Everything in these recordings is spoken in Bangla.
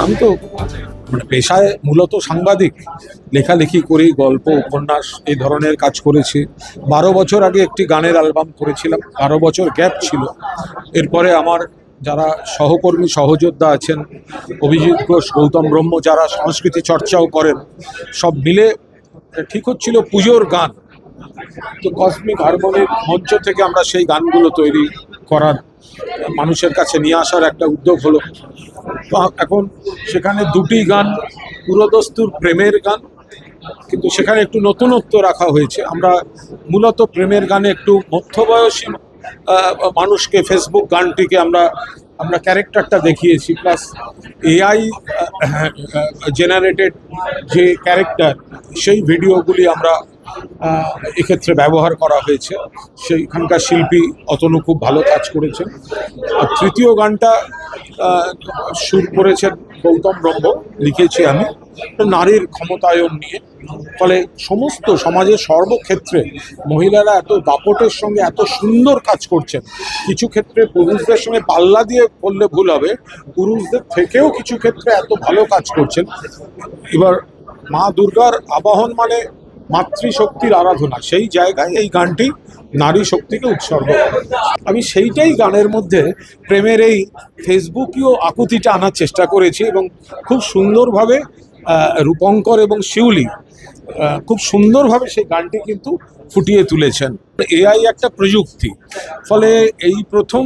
আমি তো মানে পেশায় মূলত সাংবাদিক, লেখালেখি করি, গল্প উপন্যাস এই ধরনের কাজ করেছি। 12 বছর আগে একটি গানের অ্যালবাম করেছিলাম, 12 বছর গ্যাপ ছিল। এরপরে আমার যারা সহকর্মী সহযোদ্ধা আছেন, অভিজিৎ ঘোষ, গৌতম ব্রহ্ম, যারা সংস্কৃতি চর্চাও করেন, সব মিলে ঠিক হচ্ছিল পুজোর গান। তো কসমিক হারমোনির মঞ্চ থেকে আমরা সেই গানগুলো তৈরি করার, মানুষের কাছে নিয়ে আসার একটা উদ্যোগ হলো। তো এখন সেখানে দুটি গান পুরোদস্তুর প্রেমের গান, কিন্তু সেখানে একটু নতুনত্ব রাখা হয়েছে। আমরা মূলত প্রেমের গানে একটু মধ্যবয়সী মানুষকে, ফেসবুক গানটিকে আমরা ক্যারেক্টারটা দেখিয়েছি, প্লাস এআই জেনারেটেড যে ক্যারেক্টার, সেই ভিডিওগুলি আমরা এক্ষেত্রে ব্যবহার করা হয়েছে। সেইখানকার শিল্পী অতনু খুব ভালো কাজ করেছেন। আর তৃতীয় গানটা সুর করেছেন গৌতম ব্রহ্ম, লিখেছি আমি, নারীর ক্ষমতায়ন নিয়ে। ফলে সমস্ত সমাজের সর্বক্ষেত্রে মহিলারা এত দাপটের সঙ্গে এত সুন্দর কাজ করছেন। কিছু ক্ষেত্রে পুরুষদের সঙ্গে পাল্লা দিয়ে বললে ভুল হবে, পুরুষদের থেকেও কিছু ক্ষেত্রে এত ভালো কাজ করছেন। এবার মা দুর্গার আবাহন মানে মাতৃশক্তির আরাধনা, সেই জায়গায় এই গানটি নারী শক্তিকে উৎসর্গ করে। আমি সেইটাই গানের মধ্যে প্রেমের এই ফেসবুকীয় আকুতিটা আনার চেষ্টা করেছি, এবং খুব সুন্দরভাবে রূপঙ্কর এবং শিউলি খুব সুন্দরভাবে সেই গানটি কিন্তু ফুটিয়ে তুলেছেন। এআই একটা প্রযুক্তি, ফলে এই প্রথম,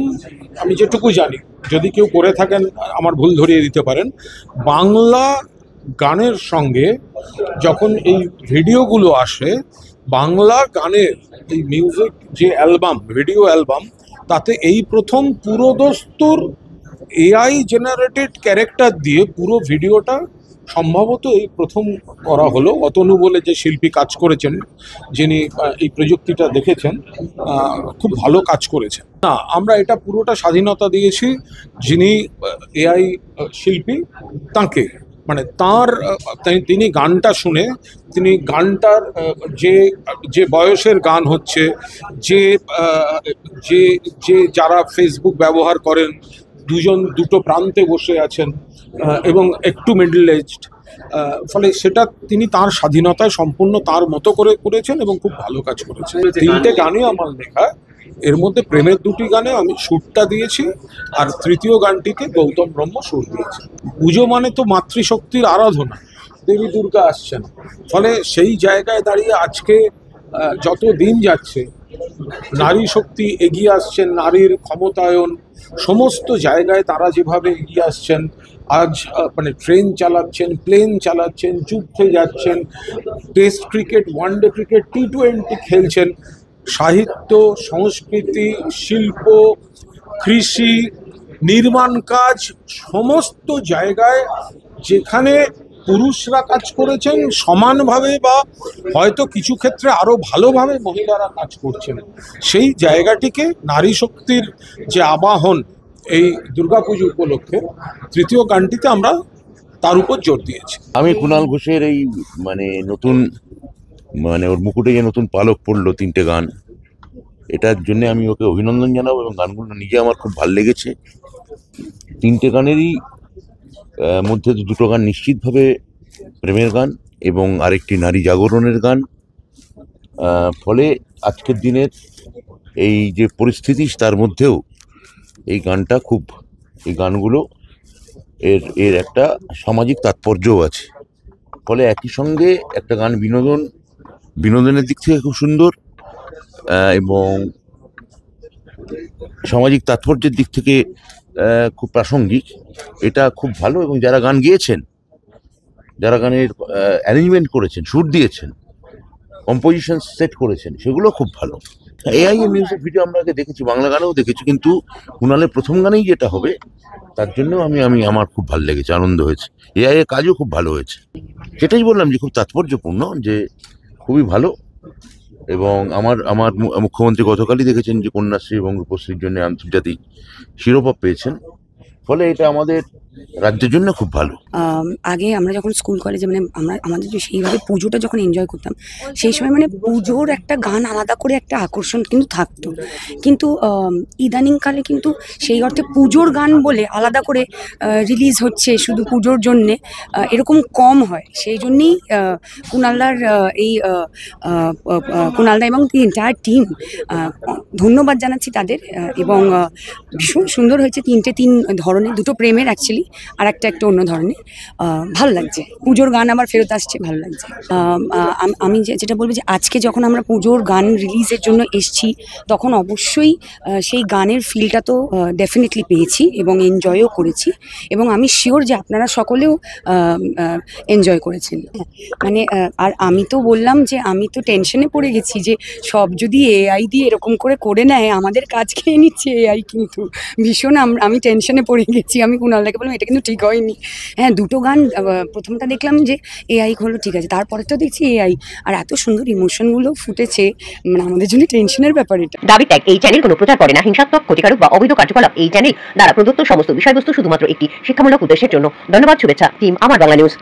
আমি যেটুকু জানি, যদি কেউ করে থাকেন আমার ভুল ধরিয়ে দিতে পারেন, বাংলা গানের সঙ্গে যখন এই ভিডিওগুলো আসে, বাংলা গানের এই মিউজিক যে অ্যালবাম, ভিডিও অ্যালবাম, তাতে এই প্রথম পুরোদস্তুর এআই জেনারেটেড ক্যারেক্টার দিয়ে পুরো ভিডিওটা সম্ভবত এই প্রথম করা হলো। অতনু বলে যে শিল্পী কাজ করেছেন, যিনি এই প্রযুক্তিটা দেখেছেন, খুব ভালো কাজ করেছেন। না, আমরা এটা পুরোটা স্বাধীনতা দিয়েছি যিনি এআই শিল্পী তাঁকে, মানে তিনি গানটা শুনে, তিনি গানটার যে বয়সের গান হচ্ছে, যে যে যে যারা ফেসবুক ব্যবহার করেন, দুটো প্রান্তে বসে আছেন এবং একটু মিডল এজড, ফলে সেটা তিনি তার স্বাধীনতায় সম্পূর্ণ তার মতো করে করেছেন এবং খুব ভালো কাজ করেছেন। 3টে গানই আমার লেখা, এর মধ্যে প্রেমের 2টি গানে আমি সুরটা দিয়েছি, আর তৃতীয় গানটিতে গৌতম ব্রহ্ম সুর দিয়েছে। পুজো মানে তো মাতৃশক্তির আরাধনা, দেবী দুর্গা আসছেন। ফলে সেই জায়গায় দাঁড়িয়ে আজকে যত দিন যাচ্ছে, নারী শক্তি এগিয়ে আসছেন, নারীর ক্ষমতায়ন সমস্ত জায়গায় তারা যেভাবে এগিয়ে আসছেন, আজ মানে ট্রেন চালাচ্ছেন, প্লেন চালাচ্ছেন, যুদ্ধে যাচ্ছেন, test cricket, one day cricket, T20 খেলছেন, সাহিত্য, সংস্কৃতি, শিল্প, কৃষি, নির্মাণ কাজ, সমস্ত জায়গায় যেখানে পুরুষরা কাজ করেছেন সমানভাবে, বা হয়তো কিছু ক্ষেত্রে আরও ভালোভাবে মহিলারা কাজ করছেন, সেই জায়গাটিকে নারী শক্তির যে আবাহন এই দুর্গাপুজো উপলক্ষে তৃতীয় গানটিতে আমরা তার উপর জোর দিয়েছি। আমি কুণাল ঘোষের এই নতুন ওর মুকুটে যে নতুন পালক পড়লো 3টে গান, এটার জন্য আমি ওকে অভিনন্দন জানাবো, এবং গানগুলো নিজে আমার খুব ভালো লেগেছে। 3টে গানেরই মধ্যে 2টো গান নিশ্চিতভাবে প্রেমের গান এবং আরেকটি নারী জাগরণের গান। ফলে আজকের দিনের এই যে পরিস্থিতি, তার মধ্যেও এই গানগুলো এর একটা সামাজিক তাৎপর্যও আছে। ফলে একই সঙ্গে একটা গান বিনোদনের দিক থেকে খুব সুন্দর, এবং সামাজিক তাৎপর্যের দিক থেকে খুব প্রাসঙ্গিক। এটা খুব ভালো, এবং যারা গান গেয়েছেন, যারা গানের অ্যারেঞ্জমেন্ট করেছেন, সুর দিয়েছেন, কম্পোজিশন সেট করেছেন, সেগুলো খুব ভালো। এআই এর মিউজিক ভিডিও আমরা আগে দেখেছি, বাংলা গানেও দেখেছি, কিন্তু কুণালের প্রথম গানেই যেটা হবে, তার জন্য আমার খুব ভালো লেগেছে, আনন্দ হয়েছে। এআই এর কাজও খুব ভালো হয়েছে, সেটাই বললাম যে খুব তাৎপর্যপূর্ণ, যে খুবই ভালো। এবং আমার মুখ্যমন্ত্রী গতকালই দেখেছেন যে কন্যাশ্রী এবং রূপশ্রীর জন্য আন্তর্জাতিক শিরোপা পেয়েছেন। ফলে এটা আমাদের রাজ্যের জন্য খুব ভালো। আগে আমরা যখন স্কুল কলেজে মানে আমাদের যে সেইভাবে পুজোটা যখন এনজয় করতাম, সেই সময় মানে পুজোর একটা গান আলাদা করে একটা আকর্ষণ কিন্তু থাকতো। কিন্তু ইদানিংকালে কিন্তু সেই অর্থে পুজোর গান বলে আলাদা করে রিলিজ হচ্ছে শুধু পুজোর জন্যে, এরকম কম হয়। সেই জন্যেই কুণালদার কুণালদা এবং দি এন্টায়ার টিম, ধন্যবাদ জানাচ্ছি তাদের। এবং ভীষণ সুন্দর হয়েছে, তিন ধরনের, দুটো প্রেমের অ্যাকচুয়ালি, আর একটা অন্য ধরনের। ভালো লাগছে, পুজোর গান আবার ফেরত আসছে, ভালো লাগছে। আমি যেটা বলবো যে আজকে যখন আমরা পুজোর গান রিলিজের জন্য এসছি, তখন অবশ্যই সেই গানের ফিলটা তো ডেফিনেটলি পেয়েছি এবং এনজয়ও করেছি, এবং আমি শিওর যে আপনারা সকলেও এনজয় করেছেন। মানে আর আমি তো বললাম যে আমি তো টেনশনে পড়ে গেছি যে সব যদি এআই দিয়ে এরকম করে নেয়, আমাদের কাজ খেয়ে নিচ্ছে এআই, কিন্তু ভীষণ আমি টেনশনে পড়ে গেছি। আমি কুণালদাকে বললাম এটা কিন্তু ঠিক হয়নি। হ্যাঁ, দুটো গান, প্রথমটা দেখলাম যে এআই হলো, ঠিক আছে, তারপরেরটাও দেখছি এআই, আর এত সুন্দর ইমোশনগুলো ফুটেছে, মানে আমাদের জন্য টেনশনের ব্যাপার এটা। দাবি ত্যাগ। এই চ্যানেল কোনো প্রচার করে না হিংসাত্মক, ক্ষতিকারক বা অবৈধ কার্যকলাপ। এই চ্যানেল দ্বারা প্রদত্ত সমস্ত বিষয়বস্তু শুধুমাত্র একটি শিক্ষামূলক উদ্দেশ্যের জন্য। ধন্যবাদ, শুভেচ্ছা। টিম আমার বাংলা নিউজ।